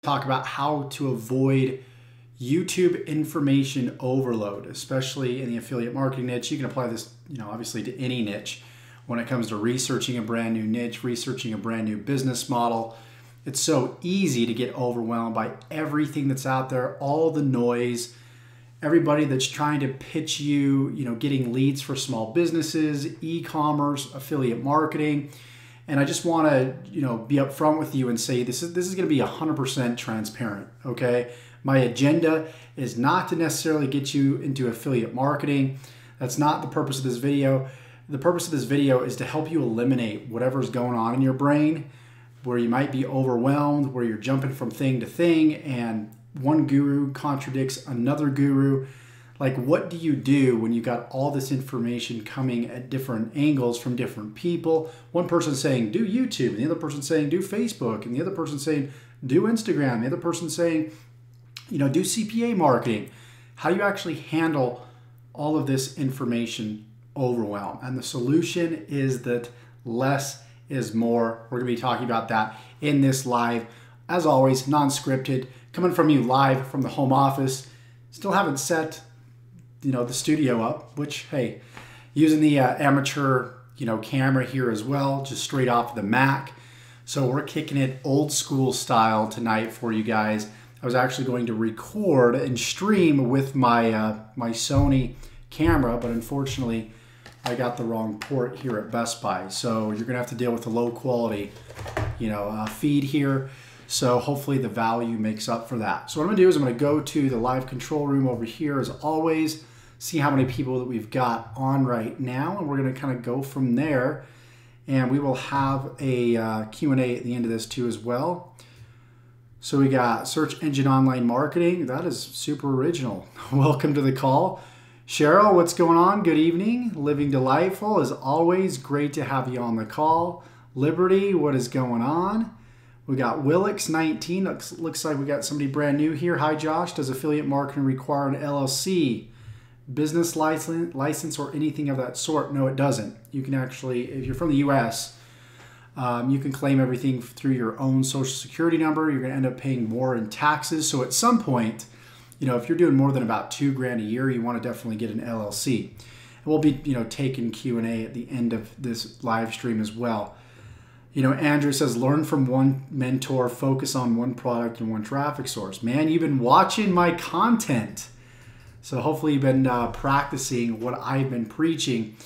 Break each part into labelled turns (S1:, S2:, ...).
S1: Talk about how to avoid YouTube information overload, especially in the affiliate marketing niche. You can apply this, obviously to any niche when it comes to researching a brand new niche, researching a brand new business model. It's so easy to get overwhelmed by everything that's out there, all the noise, everybody that's trying to pitch you, getting leads for small businesses, e-commerce, affiliate marketing. And I just want to, be upfront with you and say this is going to be 100% transparent, okay? My agenda is not to necessarily get you into affiliate marketing. That's not the purpose of this video. The purpose of this video is to help you eliminate whatever's going on in your brain, where you might be overwhelmed, where you're jumping from thing to thing, and one guru contradicts another guru. Like, what do you do when you got all this information coming at different angles from different people? One person saying, do YouTube, and the other person saying, do Facebook, and the other person saying, do Instagram, the other person saying, do CPA marketing. How do you actually handle all of this information overwhelm? And the solution is that less is more. We're gonna be talking about that in this live, as always, non-scripted, coming from you live from the home office. Still haven't set the studio up, which, hey, using the amateur, camera here as well, just straight off the Mac. So we're kicking it old school style tonight for you guys. I was actually going to record and stream with my my Sony camera, but unfortunately I got the wrong port here at Best Buy. So you're gonna have to deal with the low quality, feed here. So hopefully the value makes up for that. So what I'm gonna do is I'm gonna go to the live control room over here as always, see how many people that we've got on right now, and we're gonna kind of go from there. And we will have a Q&A at the end of this too as well. So we got search engine online marketing. That is super original. Welcome to the call. Cheryl, what's going on? Good evening. Living Delightful, as always, great to have you on the call. Liberty, what is going on? We got Willix19. Looks like we got somebody brand new here. Hi, Josh. Does affiliate marketing require an LLC, business license, or anything of that sort? No, it doesn't. You can actually, if you're from the U.S., you can claim everything through your own social security number. You're going to end up paying more in taxes. So at some point, if you're doing more than about $2,000 a year, you want to definitely get an LLC. And we'll be, taking Q&A at the end of this live stream as well. Andrew says, learn from one mentor, focus on one product and one traffic source. Man, you've been watching my content. So hopefully you've been practicing what I've been preaching.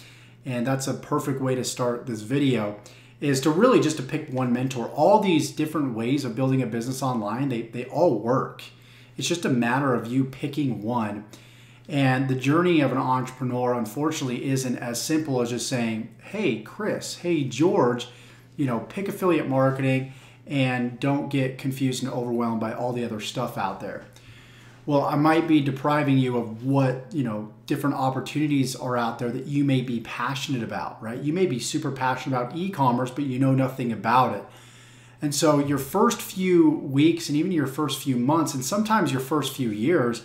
S1: And that's a perfect way to start this video, is to really just to pick one mentor. All these different ways of building a business online, they all work. It's just a matter of you picking one. And the journey of an entrepreneur, unfortunately, isn't as simple as just saying, hey, Chris, hey, George, pick affiliate marketing and don't get confused and overwhelmed by all the other stuff out there. Well, I might be depriving you of what, different opportunities are out there that you may be passionate about, right? You may be super passionate about e-commerce, but you know nothing about it. And so your first few weeks and even your first few months, and sometimes your first few years,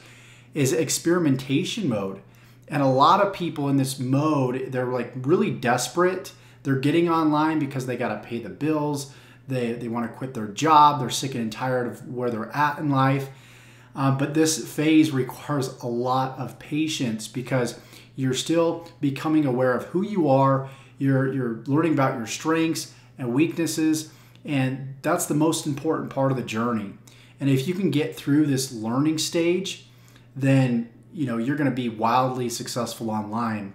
S1: is experimentation mode. And a lot of people in this mode, they're like really desperate. They're getting online because they got to pay the bills. They want to quit their job. They're sick and tired of where they're at in life. But this phase requires a lot of patience because you're still becoming aware of who you are. You're learning about your strengths and weaknesses, and that's the most important part of the journey. And if you can get through this learning stage, then you're going to be wildly successful online.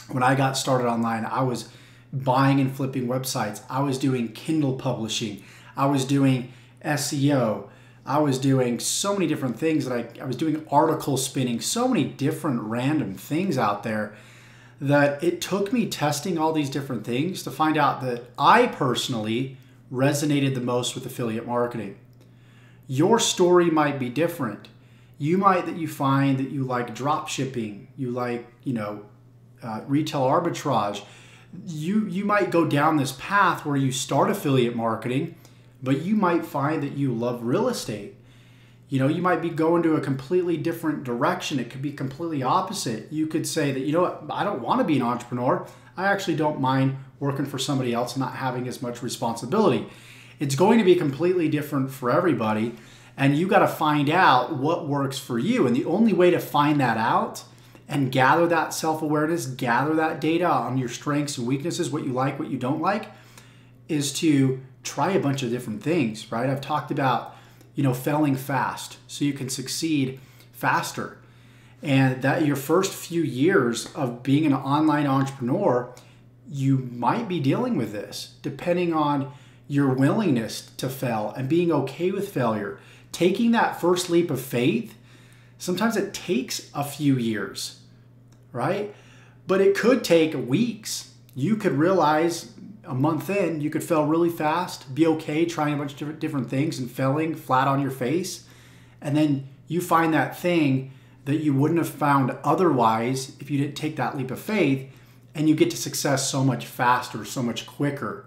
S1: When I got started online, I was buying and flipping websites. I was doing Kindle publishing. I was doing SEO. I was doing so many different things that I was doing article spinning, so many different random things out there that it took me testing all these different things to find out that I personally resonated the most with affiliate marketing. Your story might be different. You find that you like drop shipping, you like, retail arbitrage. You might go down this path where you start affiliate marketing, but you might find that you love real estate. You might be going to a completely different direction. It could be completely opposite. You could say that, I don't want to be an entrepreneur. I actually don't mind working for somebody else and not having as much responsibility. It's going to be completely different for everybody. And you got to find out what works for you. And the only way to find that out and gather that self-awareness, gather that data on your strengths and weaknesses, what you like, what you don't like, is to try a bunch of different things, right? I've talked about, failing fast so you can succeed faster. And that your first few years of being an online entrepreneur, you might be dealing with this depending on your willingness to fail and being okay with failure. Taking that first leap of faith, sometimes it takes a few years, right? But it could take weeks. You could realize a month in, you could fail really fast, be okay trying a bunch of different things and failing flat on your face. And then you find that thing that you wouldn't have found otherwise if you didn't take that leap of faith, and you get to success so much faster, so much quicker.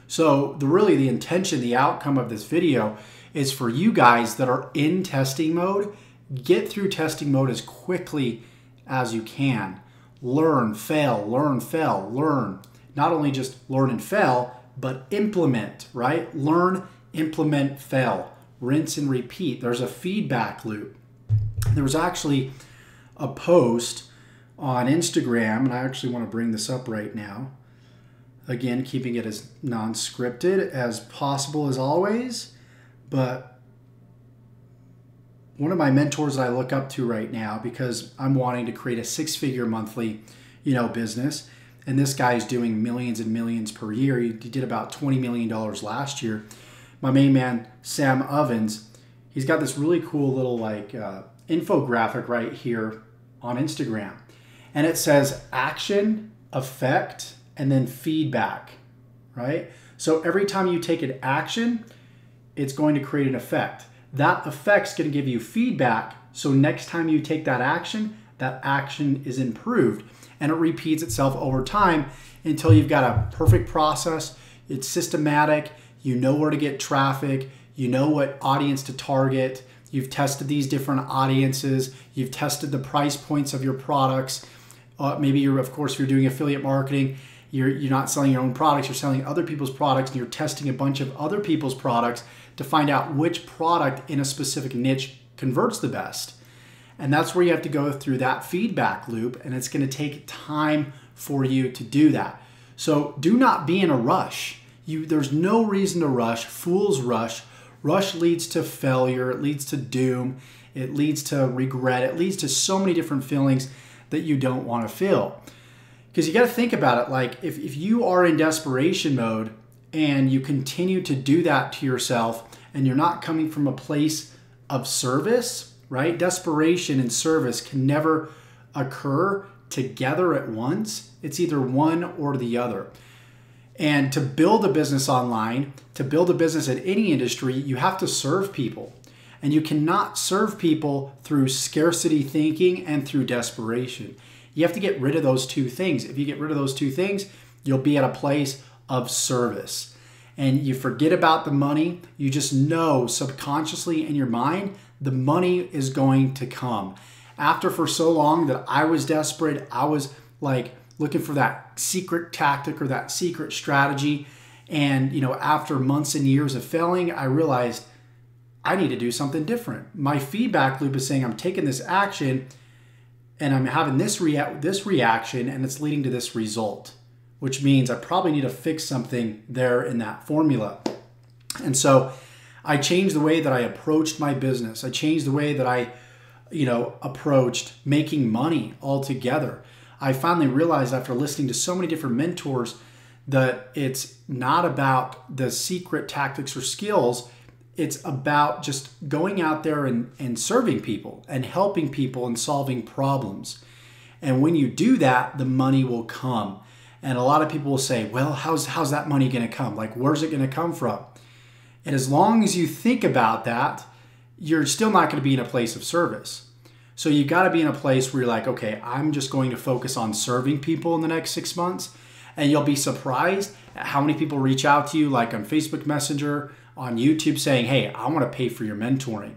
S1: So the intention, the outcome of this video is for you guys that are in testing mode, get through testing mode as quickly as you can. Learn, fail, learn, fail, learn. Not only just learn and fail, but implement, right? Learn, implement, fail. Rinse and repeat. There's a feedback loop. There was actually a post on Instagram, and I actually want to bring this up right now. Again, keeping it as non-scripted as possible as always. But one of my mentors that I look up to right now, because I'm wanting to create a six-figure monthly, business, and this guy's doing millions and millions per year. He did about $20 million last year. My main man, Sam Ovens, he's got this really cool little infographic right here on Instagram. And it says action, effect, and then feedback, right? So every time you take an action, it's going to create an effect. That effect's going to give you feedback. So next time you take that action is improved. And it repeats itself over time until you've got a perfect process. It's systematic. You know where to get traffic. You know what audience to target. You've tested these different audiences. You've tested the price points of your products. Maybe if you're doing affiliate marketing, you're not selling your own products, you're selling other people's products, and you're testing a bunch of other people's products to find out which product in a specific niche converts the best. And that's where you have to go through that feedback loop, and it's going to take time for you to do that. So do not be in a rush. There's no reason to rush. Fools rush. Rush leads to failure. It leads to doom. It leads to regret. It leads to so many different feelings that you don't want to feel. Because you got to think about it, like if you are in desperation mode and you continue to do that to yourself and you're not coming from a place of service, right? Desperation and service can never occur together at once. It's either one or the other. And to build a business online, to build a business in any industry, you have to serve people. And you cannot serve people through scarcity thinking and through desperation. You have to get rid of those two things. If you get rid of those two things, you'll be at a place of service. And you forget about the money. You just know subconsciously in your mind, the money is going to come. After for so long that I was desperate, I was looking for that secret tactic or that secret strategy. And, after months and years of failing, I realized I need to do something different. My feedback loop is saying I'm taking this action and I'm having this reaction and it's leading to this result, which means I probably need to fix something there in that formula. And so I changed the way that I approached my business. I changed the way that I, approached making money altogether. I finally realized after listening to so many different mentors that it's not about the secret tactics or skills. It's about just going out there and serving people and helping people and solving problems. And when you do that, the money will come. And a lot of people will say, well, how's that money going to come? Where's it going to come from? And as long as you think about that, you're still not going to be in a place of service. So you got to be in a place where you're like, okay, I'm just going to focus on serving people in the next 6 months. And you'll be surprised at how many people reach out to you, on Facebook Messenger, on YouTube, saying, hey, I want to pay for your mentoring.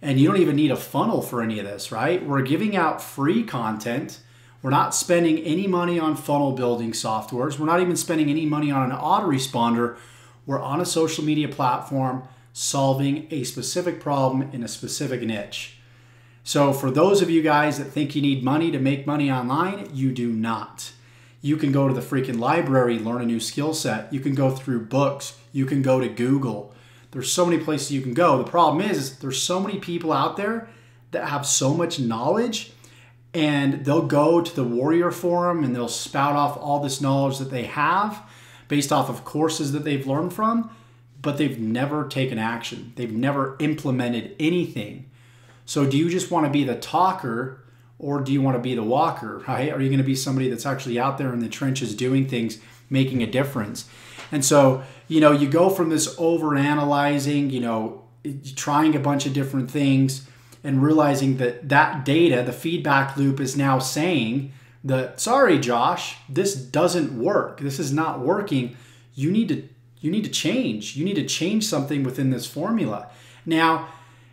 S1: And you don't even need a funnel for any of this, right? We're giving out free content. We're not spending any money on funnel building softwares. We're not even spending any money on an autoresponder. We're on a social media platform solving a specific problem in a specific niche. So for those of you guys that think you need money to make money online, you do not. You can go to the freaking library, learn a new skill set. You can go through books. You can go to Google. There's so many places you can go. The problem is there's so many people out there that have so much knowledge, and they'll go to the Warrior Forum and they'll spout off all this knowledge that they have based off of courses that they've learned from, but they've never taken action. They've never implemented anything. So do you just want to be the talker, or do you want to be the walker, right? Are you going to be somebody that's actually out there in the trenches doing things, making a difference? And so, you know, you go from this overanalyzing, you know, trying a bunch of different things and realizing that that data, the feedback loop, is now saying that, sorry, Josh, this doesn't work. This is not working. You need to change. You need to change something within this formula. Now,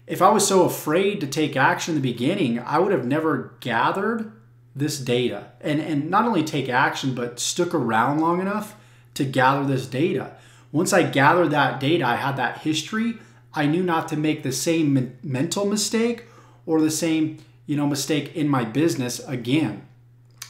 S1: if I was so afraid to take action in the beginning, I would have never gathered this data and not only take action, but stuck around long enough to gather this data. Once I gathered that data, I had that history, I knew not to make the same mental mistake or the same, you know, mistake in my business again.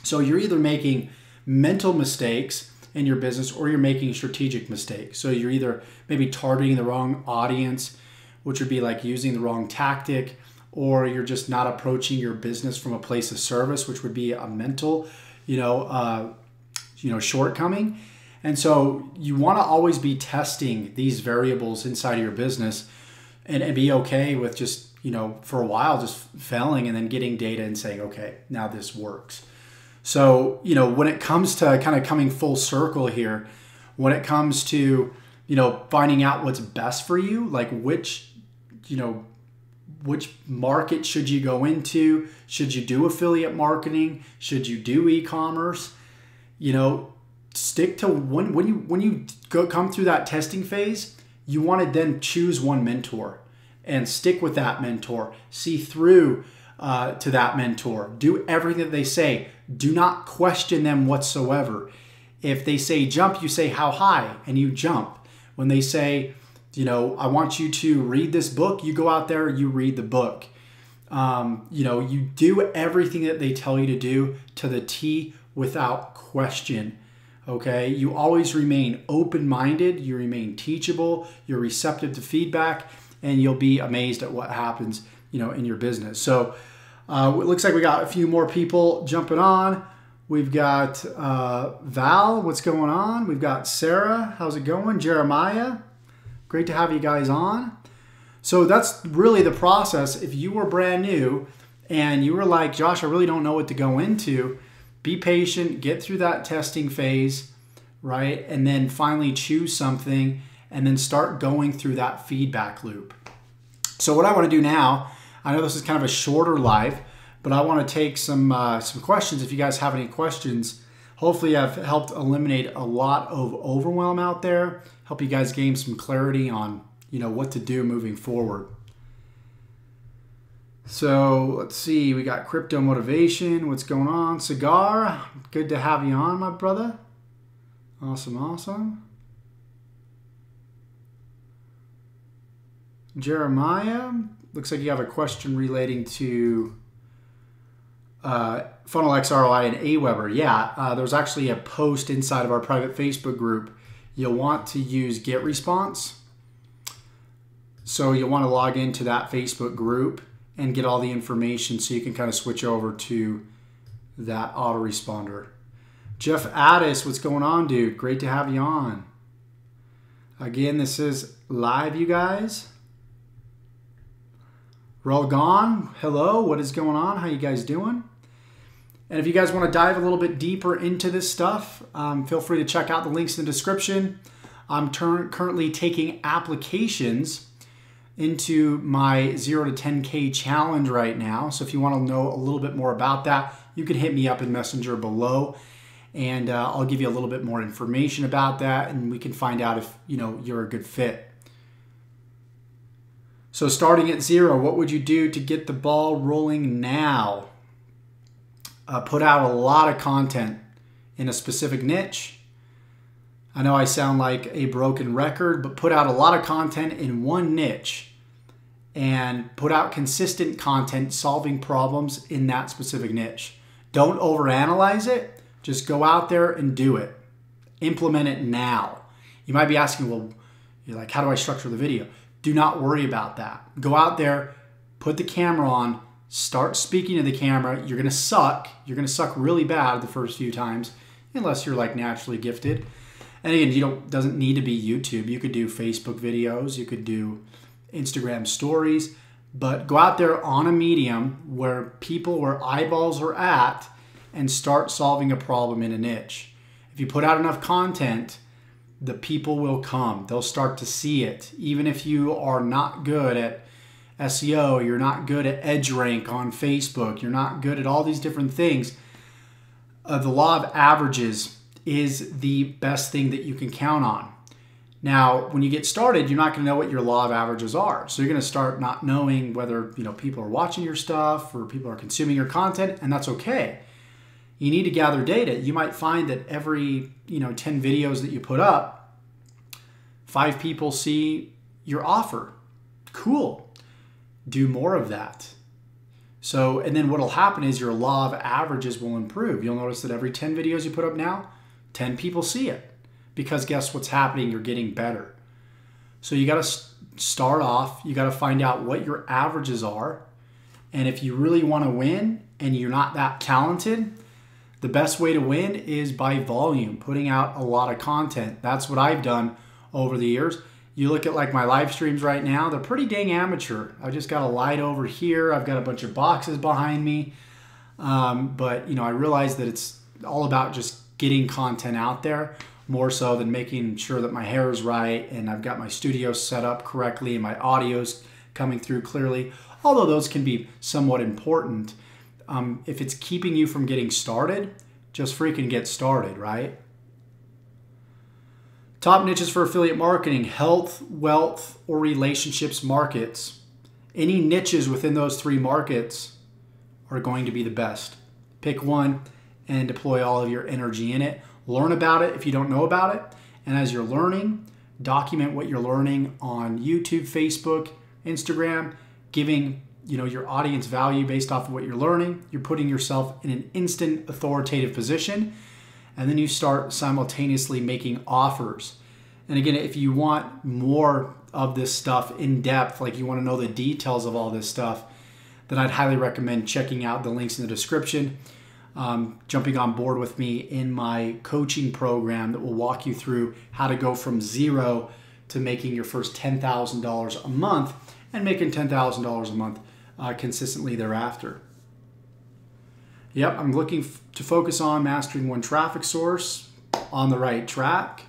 S1: So you're either making mental mistakes in your business or you're making strategic mistakes. So you're either maybe targeting the wrong audience, which would be like using the wrong tactic, or you're just not approaching your business from a place of service, which would be a mental, shortcoming. And so you want to always be testing these variables inside of your business and be okay with just, you know, for a while just failing and then getting data and saying, okay, now this works. So, you know, when it comes to kind of coming full circle here, when it comes to, you know, finding out what's best for you, like which market should you go into? Should you do affiliate marketing? Should you do e-commerce? You know, stick to when you come through that testing phase, you want to then choose one mentor and stick with that mentor. See through to that mentor. Do everything that they say. Do not question them whatsoever. If they say jump, you say how high, and you jump. When they say, you know, I want you to read this book, you go out there, you read the book. You do everything that they tell you to do to the T without question. Okay, you always remain open-minded, you remain teachable, you're receptive to feedback, and you'll be amazed at what happens, you know, in your business. So it looks like we got a few more people jumping on. We've got Val, what's going on? We've got Sarah, how's it going? Jeremiah, great to have you guys on. So that's really the process. If you were brand new and you were like, Josh, I really don't know what to go into, be patient, get through that testing phase, right? And then finally choose something and then start going through that feedback loop. So what I want to do now, I know this is kind of a shorter live, but I want to take some questions. If you guys have any questions, hopefully I've helped eliminate a lot of overwhelm out there, help you guys gain some clarity on, you know, what to do moving forward. So let's see, we got Crypto Motivation. What's going on? Cigar, good to have you on, my brother. Awesome, awesome. Jeremiah, looks like you have a question relating to Funnel X ROI and Aweber. Yeah, there's actually a post inside of our private Facebook group. You'll want to use GetResponse. So you'll want to log into that Facebook group and get all the information so you can kind of switch over to that autoresponder. Jeff Addis, what's going on, dude? Great to have you on. Again, this is live, you guys. Rolgon, hello, what is going on? How you guys doing? And if you guys want to dive a little bit deeper into this stuff, feel free to check out the links in the description. I'm currently taking applications into my 0 to 10K challenge right now. So if you want to know a little bit more about that, you can hit me up in Messenger below, and I'll give you a little bit more information about that, and we can find out if, you know, you're a good fit. So starting at 0, what would you do to get the ball rolling now? Put out a lot of content in a specific niche. I know I sound like a broken record, but put out a lot of content in one niche and put out consistent content solving problems in that specific niche. Don't overanalyze it. Just go out there and do it. Implement it now. You might be asking, well, you're like, how do I structure the video? Do not worry about that. Go out there, put the camera on, start speaking to the camera. You're gonna suck. You're gonna suck really bad the first few times, unless you're like naturally gifted. And again, doesn't need to be YouTube. You could do Facebook videos. You could do Instagram stories. But go out there on a medium where eyeballs are at, and start solving a problem in a niche. If you put out enough content, the people will come. They'll start to see it. Even if you are not good at SEO, you're not good at EdgeRank on Facebook, you're not good at all these different things, the law of averages is the best thing that you can count on. Now, when you get started, you're not going to know what your law of averages are. So you're going to start not knowing whether people are watching your stuff or people are consuming your content, and that's okay. You need to gather data. You might find that every 10 videos that you put up, 5 people see your offer. Cool. Do more of that. So, and then what'll happen is your law of averages will improve. You'll notice that every 10 videos you put up now, 10 people see it. Because guess what's happening? You're getting better. So you got to start off. You got to find out what your averages are. And if you really want to win and you're not that talented, the best way to win is by volume, putting out a lot of content. That's what I've done over the years. You look at like my live streams right now, they're pretty dang amateur. I just got a light over here. I've got a bunch of boxes behind me. But I realize that it's all about just getting content out there more so than making sure that my hair is right and I've got my studio set up correctly and my audio's coming through clearly. Although those can be somewhat important. If it's keeping you from getting started, just freaking get started, right? Top niches for affiliate marketing: health, wealth, or relationships markets. Any niches within those 3 markets are going to be the best. Pick one and deploy all of your energy in it. Learn about it if you don't know about it. And as you're learning, document what you're learning on YouTube, Facebook, Instagram, giving your audience value based off of what you're learning. You're putting yourself in an instant authoritative position. And then you start simultaneously making offers. And again, if you want more of this stuff in depth, like you want to know the details of all this stuff, then I'd highly recommend checking out the links in the description. Jumping on board with me in my coaching program that will walk you through how to go from 0 to making your first $10,000 a month and making $10,000 a month consistently thereafter. Yep, I'm looking to focus on mastering one traffic source, on the right track.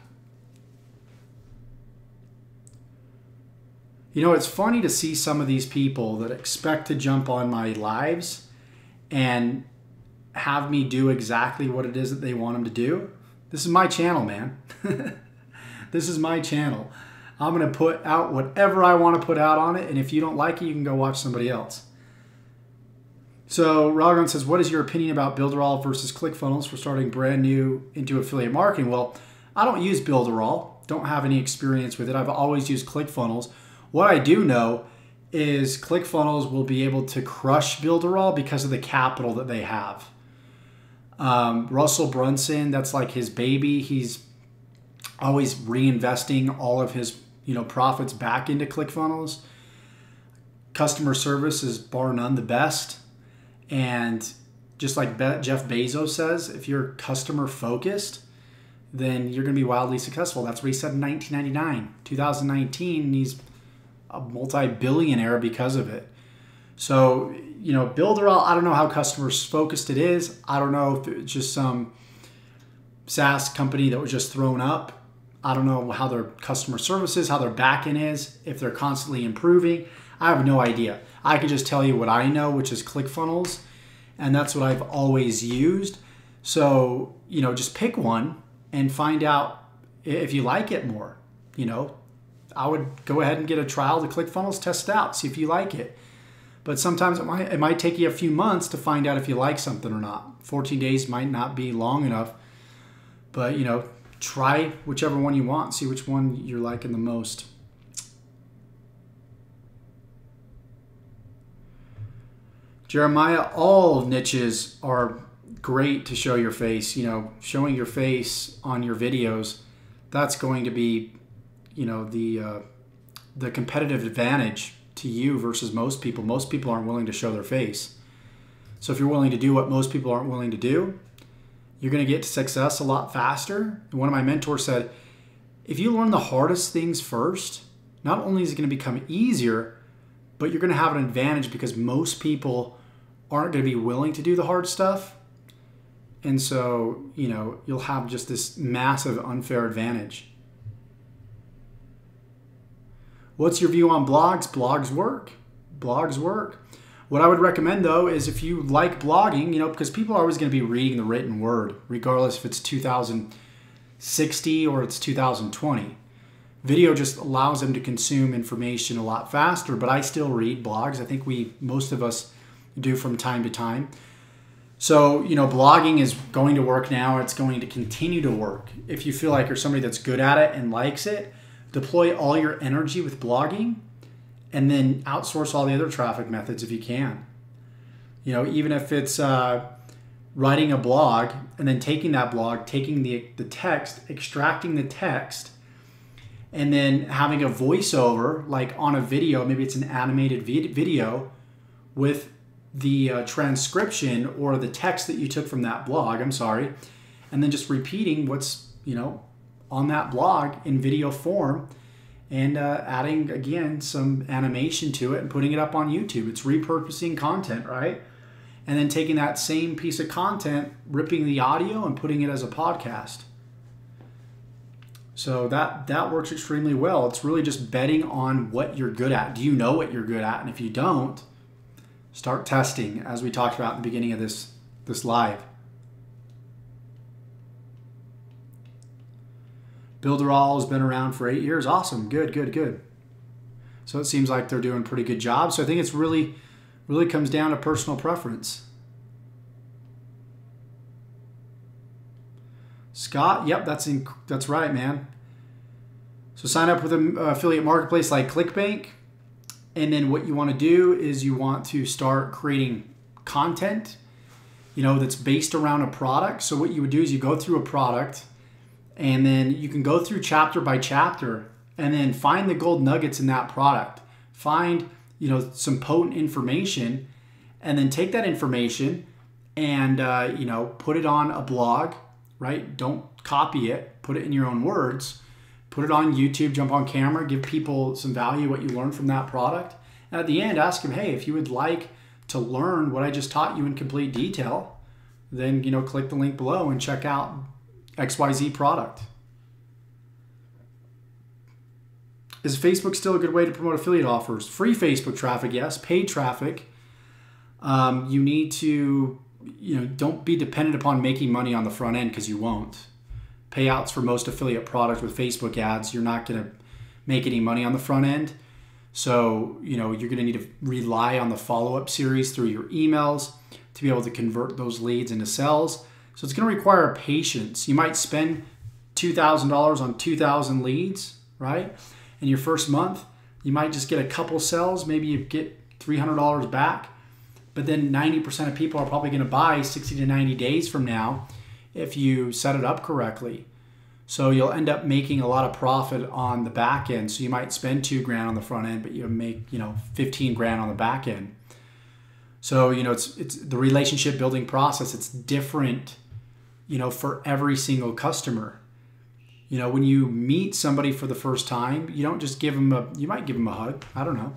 S1: It's funny to see some of these people that expect to jump on my lives and have me do exactly what it is that they want them to do. This is my channel, man. This is my channel. I'm going to put out whatever I want to put out on it, and if you don't like it, you can go watch somebody else. So Ralgon says, what is your opinion about Builderall versus ClickFunnels for starting brand new into affiliate marketing? Well, I don't use Builderall. Don't have any experience with it. I've always used ClickFunnels. What I do know is ClickFunnels will be able to crush Builderall because of the capital that they have. Russell Brunson, that's like his baby. He's always reinvesting all of his profits back into ClickFunnels. Customer service is bar none the best. And just like Jeff Bezos says, if you're customer focused, then you're going to be wildly successful. That's what he said in 1999. 2019, he's a multi-billionaire because of it. So, Builderall, I don't know how customers focused it is. I don't know if it's just some SaaS company that was just thrown up. I don't know how their customer service is, how their backend is, if they're constantly improving. I have no idea. I can just tell you what I know, which is ClickFunnels, and that's what I've always used. So, just pick one and find out if you like it more. I would go ahead and get a trial to ClickFunnels, test it out, see if you like it. But sometimes it might take you a few months to find out if you like something or not. 14 days might not be long enough, but try whichever one you want. See which one you're liking the most. Jeremiah, all niches are great to show your face. You know, showing your face on your videos, that's going to be, you know, the competitive advantage to you versus most people. Most people aren't willing to show their face. So if you're willing to do what most people aren't willing to do, you're going to get to success a lot faster. And one of my mentors said, if you learn the hardest things first, not only is it going to become easier, but you're going to have an advantage because most people aren't going to be willing to do the hard stuff. And so, you know, you'll have just this massive unfair advantage. What's your view on blogs? Blogs work. Blogs work. What I would recommend, though, is if you like blogging, you know, because people are always going to be reading the written word, regardless if it's 2060 or it's 2020. Video just allows them to consume information a lot faster, but I still read blogs. I think most of us do from time to time. So, you know, blogging is going to work now. It's going to continue to work. If you feel like you're somebody that's good at it and likes it, deploy all your energy with blogging and then outsource all the other traffic methods if you can. You know, even if it's writing a blog and then taking that blog, taking the text, extracting the text, and then having a voiceover like on a video, maybe it's an animated video with the transcription or the text that you took from that blog, and then just repeating what's, you know, on that blog in video form and adding, again, some animation to it and putting it up on YouTube. It's repurposing content, right? And then taking that same piece of content, ripping the audio and putting it as a podcast. So that works extremely well. It's really just betting on what you're good at. Do you know what you're good at? And if you don't, start testing, as we talked about in the beginning of this live. Builderall has been around for 8 years. Awesome. Good, good, good. So it seems like they're doing a pretty good job. So I think it's really comes down to personal preference. Scott, yep, that's right, man. So sign up with an affiliate marketplace like ClickBank. And then what you want to do is you want to start creating content, you know, that's based around a product. So what you would do is you go through a product and then you can go through chapter by chapter and then find the gold nuggets in that product. Find, you know, some potent information and then take that information and, you know, put it on a blog, right? Don't copy it. Put it in your own words. Put it on YouTube, jump on camera, give people some value, what you learned from that product. And at the end, ask them, hey, if you would like to learn what I just taught you in complete detail, then, you know, click the link below and check out XYZ product. Is Facebook still a good way to promote affiliate offers? Free Facebook traffic, yes. Paid traffic, you need to, you know, don't be dependent upon making money on the front end because you won't. Payouts for most affiliate products with Facebook ads, you're not going to make any money on the front end. So, you know, you're going to need to rely on the follow-up series through your emails to be able to convert those leads into sales. So it's going to require patience. You might spend $2,000 on 2,000 leads, right? In your first month, you might just get a couple sales. Maybe you get $300 back. But then 90% of people are probably going to buy 60 to 90 days from now if you set it up correctly. So you'll end up making a lot of profit on the back end. So you might spend $2,000 on the front end, but you'll make, you know, 15 grand on the back end. So, you know, it's the relationship building process. It's different, you know, for every single customer. You know, when you meet somebody for the first time, you don't just give them you might give them a hug. I don't know.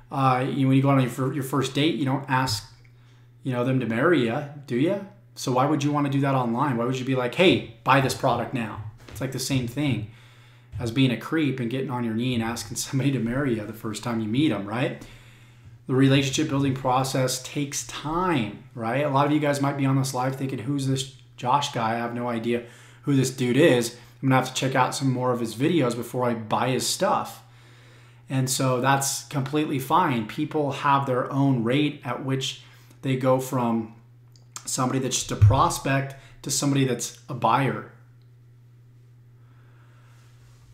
S1: When you go on your first date, you don't ask, you know, them to marry you, do you? So why would you want to do that online? Why would you be like, hey, buy this product now? It's like the same thing as being a creep and getting on your knee and asking somebody to marry you the first time you meet them, right? The relationship building process takes time, right? A lot of you guys might be on this live thinking, who's this Josh guy? I have no idea who this dude is. I'm going to have to check out some more of his videos before I buy his stuff. And so that's completely fine. People have their own rate at which they go from somebody that's just a prospect to somebody that's a buyer.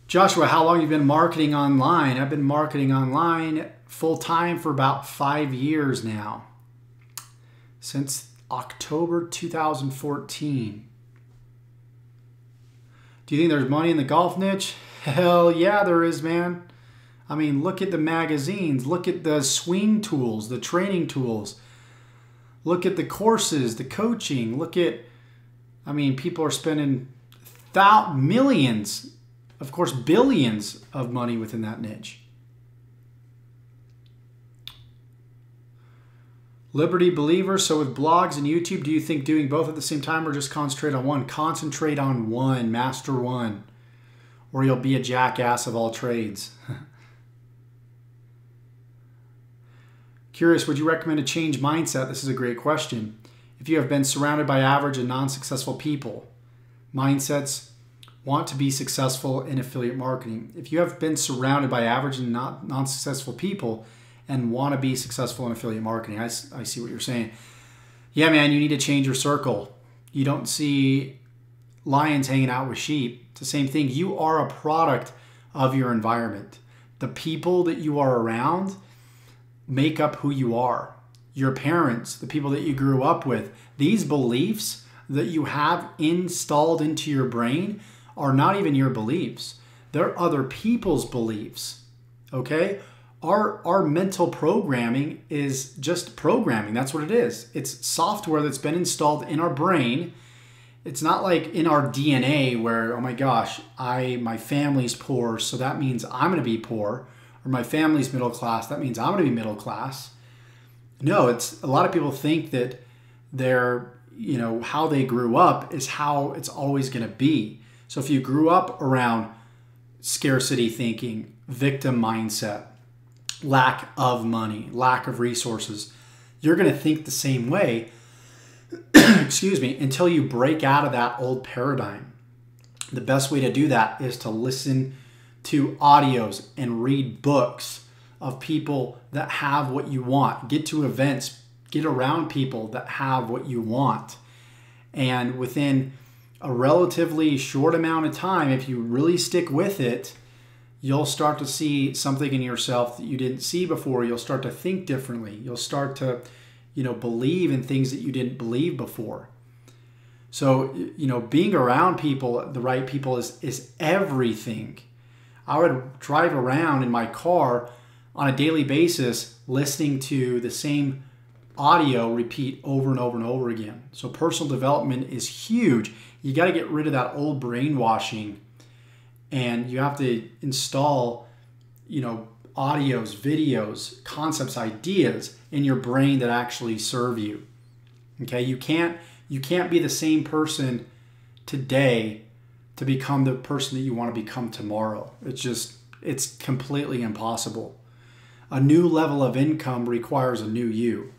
S1: Joshua, how long have you been marketing online? I've been marketing online full-time for about 5 years now. Since October 2014. Do you think there's money in the golf niche? Hell yeah, there is, man. I mean, look at the magazines. Look at the swing tools, the training tools. Look at the courses, the coaching. Look at, I mean, people are spending millions, of course, billions of money within that niche. Liberty believer, so with blogs and YouTube, do you think doing both at the same time or just concentrate on one? Concentrate on one, master one, or you'll be a jackass of all trades. Curious, would you recommend a change mindset? This is a great question. If you have been surrounded by average and non-successful people, mindsets want to be successful in affiliate marketing. If you have been surrounded by average and non-successful people, and want to be successful in affiliate marketing. I see what you're saying. Yeah, man, you need to change your circle. You don't see lions hanging out with sheep. It's the same thing. You are a product of your environment. The people that you are around make up who you are. Your parents, the people that you grew up with, these beliefs that you have installed into your brain are not even your beliefs. They're other people's beliefs, okay? Our mental programming is just programming. That's what it is. It's software that's been installed in our brain. It's not like in our DNA where, oh my gosh, my family's poor, so that means I'm going to be poor. Or my family's middle class, that means I'm going to be middle class. No, it's a lot of people think that their, how they grew up is how it's always going to be. So if you grew up around scarcity thinking, victim mindset, lack of money, lack of resources, you're going to think the same way, excuse me, until you break out of that old paradigm. The best way to do that is to listen to audios and read books of people that have what you want. Get to events, get around people that have what you want. And within a relatively short amount of time, if you really stick with it, you'll start to see something in yourself that you didn't see before. You'll start to think differently. You'll start to, believe in things that you didn't believe before. So, being around people, the right people is everything. I would drive around in my car on a daily basis listening to the same audio repeat over and over and over again. So personal development is huge. You got to get rid of that old brainwashing. And you have to install, audios, videos, concepts, ideas in your brain that actually serve you. Okay, you can't be the same person today to become the person that you want to become tomorrow. It's completely impossible. A new level of income requires a new you.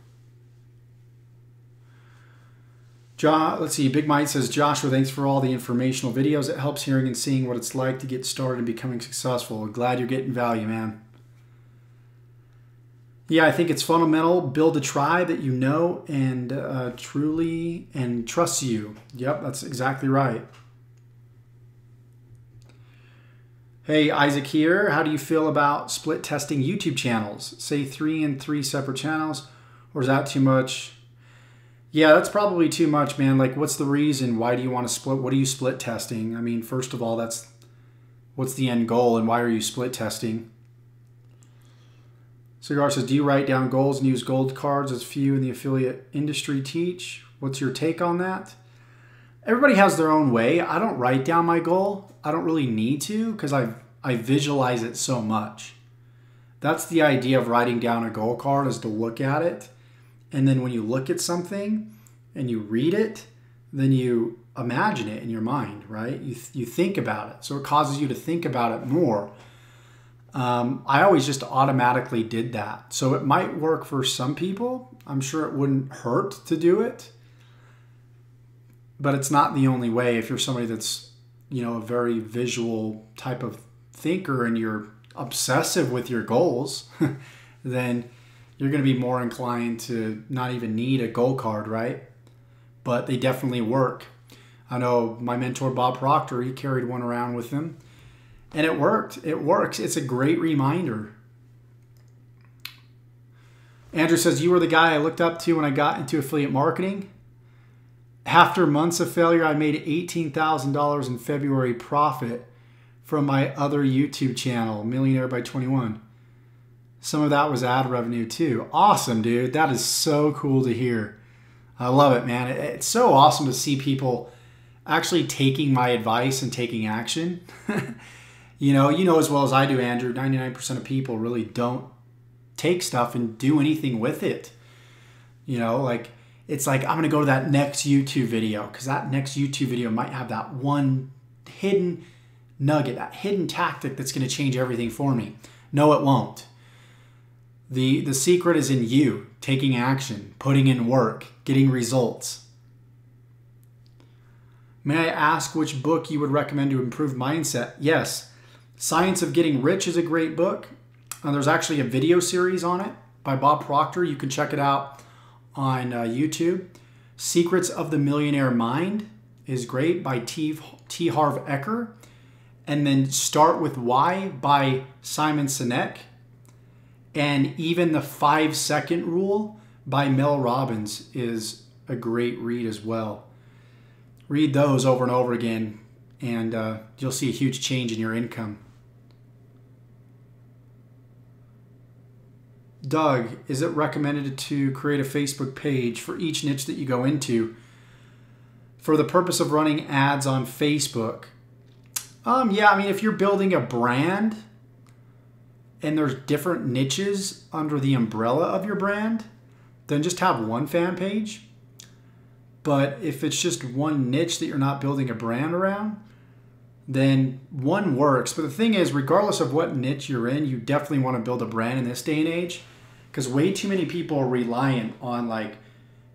S1: Let's see, Big Mike says, Joshua, thanks for all the informational videos. It helps hearing and seeing what it's like to get started and becoming successful. Glad you're getting value, man. Yeah, I think it's fundamental. Build a tribe that you know and truly and trusts you. Yep, that's exactly right. Hey, Isaac here. How do you feel about split testing YouTube channels? Say 3 and 3 separate channels, or is that too much? Yeah, that's probably too much, man. Like, what's the reason? Why do you want to split? What are you split testing? I mean, first of all, what's the end goal and why are you split testing? Cigar says, do you write down goals and use gold cards as few in the affiliate industry teach? What's your take on that? Everybody has their own way. I don't write down my goal. I don't really need to because I visualize it so much. That's the idea of writing down a goal card, is to look at it. And then when you look at something and you read it, then you imagine it in your mind, right? You think about it. So it causes you to think about it more. I always just automatically did that. So it might work for some people. I'm sure it wouldn't hurt to do it. But it's not the only way. If you're somebody that's, a very visual type of thinker and you're obsessive with your goals, then you're going to be more inclined to not even need a goal card, right? But they definitely work. I know my mentor, Bob Proctor, he carried one around with him. And it worked. It works. It's a great reminder. Andrew says, you were the guy I looked up to when I got into affiliate marketing. After months of failure, I made $18,000 in February profit from my other YouTube channel, Millionaire by 21. Some of that was ad revenue too. Awesome, dude. That is so cool to hear. I love it, man. It's so awesome to see people actually taking my advice and taking action. You know as well as I do, Andrew, 99% of people really don't take stuff and do anything with it. Like, it's like, I'm going to go to that next YouTube video because that next YouTube video might have that one hidden nugget, that hidden tactic that's going to change everything for me. No, it won't. The secret is in you taking action, putting in work, getting results. May I ask which book you would recommend to improve mindset? Yes. Science of Getting Rich is a great book. There's actually a video series on it by Bob Proctor. You can check it out on YouTube. Secrets of the Millionaire Mind is great by T. Harv Eker. And then Start With Why by Simon Sinek. And even the 5-second rule by Mel Robbins is a great read as well. Read those over and over again, and you'll see a huge change in your income. Doug, is it recommended to create a Facebook page for each niche that you go into for the purpose of running ads on Facebook? Yeah, I mean, if you're building a brand and there's different niches under the umbrella of your brand, then just have one fan page. But if it's just one niche that you're not building a brand around, then one works. But the thing is, regardless of what niche you're in, you definitely want to build a brand in this day and age, because way too many people are reliant on like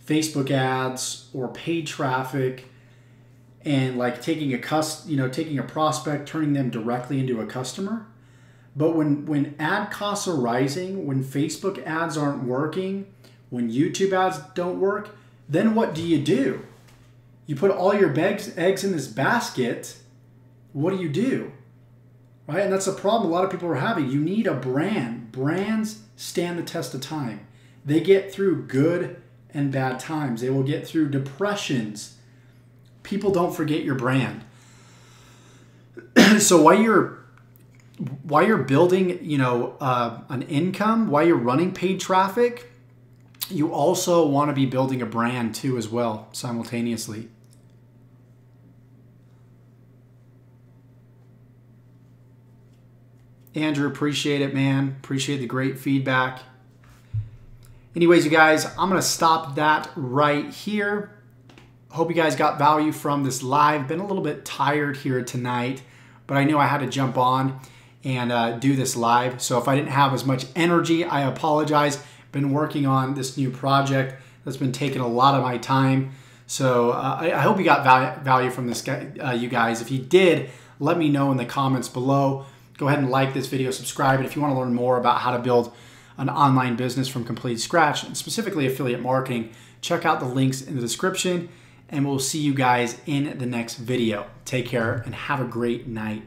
S1: Facebook ads or paid traffic and like taking a prospect, turning them directly into a customer. But when ad costs are rising, when Facebook ads aren't working, when YouTube ads don't work, then what do? You put all your eggs in this basket. What do? Right? And that's a problem a lot of people are having. You need a brand. Brands stand the test of time. They get through good and bad times. They will get through depressions. People don't forget your brand. So while you're building, an income, while you're running paid traffic, you also want to be building a brand too as well, simultaneously. Andrew, appreciate it, man. Appreciate the great feedback. Anyways, you guys, I'm going to stop that right here. Hope you guys got value from this live. Been a little bit tired here tonight, but I knew I had to jump on and do this live. So if I didn't have as much energy, I apologize. Been working on this new project that's been taking a lot of my time. So I hope you got value from this, you guys. If you did, let me know in the comments below. Go ahead and like this video, subscribe, and if you want to learn more about how to build an online business from complete scratch, and specifically affiliate marketing, check out the links in the description, and we'll see you guys in the next video. Take care and have a great night.